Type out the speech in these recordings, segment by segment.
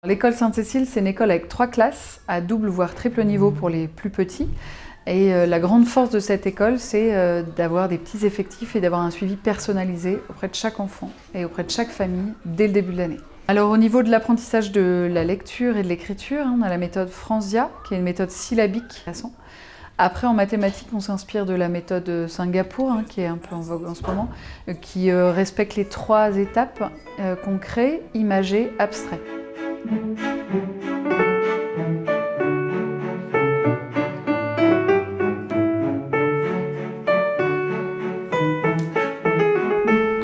L'école Sainte-Cécile, c'est une école avec 3 classes, à double voire triple niveau pour les plus petits. Et la grande force de cette école, c'est d'avoir des petits effectifs et d'avoir un suivi personnalisé auprès de chaque enfant et auprès de chaque famille dès le début de l'année. Alors au niveau de l'apprentissage de la lecture et de l'écriture, on a la méthode Franzia, qui est une méthode syllabique. Après, en mathématiques, on s'inspire de la méthode Singapour, qui est un peu en vogue en ce moment, qui respecte les 3 étapes concret, imagé, abstrait.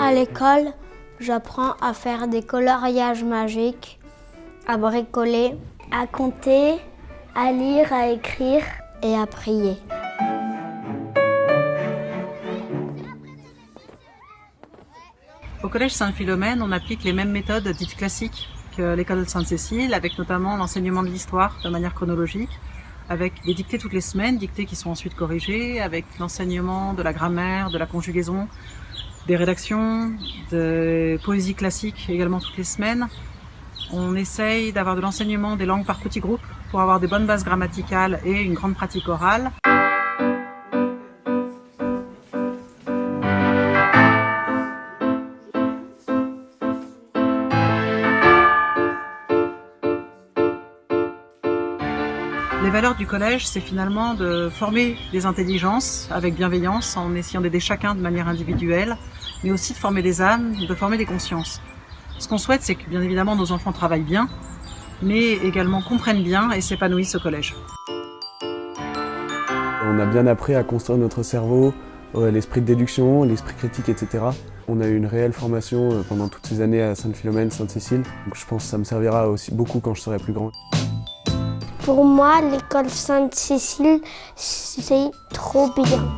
À l'école, j'apprends à faire des coloriages magiques, à bricoler, à compter, à lire, à écrire et à prier. Au collège Saint-Philomène, on applique les mêmes méthodes dites classiques que l'école Sainte-Cécile, avec notamment l'enseignement de l'histoire de manière chronologique, avec des dictées toutes les semaines, dictées qui sont ensuite corrigées, avec l'enseignement de la grammaire, de la conjugaison, des rédactions, de poésie classique également toutes les semaines. On essaye d'avoir de l'enseignement des langues par petits groupes pour avoir des bonnes bases grammaticales et une grande pratique orale. Les valeurs du collège, c'est finalement de former des intelligences avec bienveillance en essayant d'aider chacun de manière individuelle, mais aussi de former des âmes, de former des consciences. Ce qu'on souhaite, c'est que bien évidemment nos enfants travaillent bien, mais également comprennent bien et s'épanouissent au collège. On a bien appris à construire notre cerveau, l'esprit de déduction, l'esprit critique, etc. On a eu une réelle formation pendant toutes ces années à Sainte-Philomène, Sainte-Cécile. Donc je pense que ça me servira aussi beaucoup quand je serai plus grand. Pour moi, l'école Sainte-Cécile, c'est trop bien.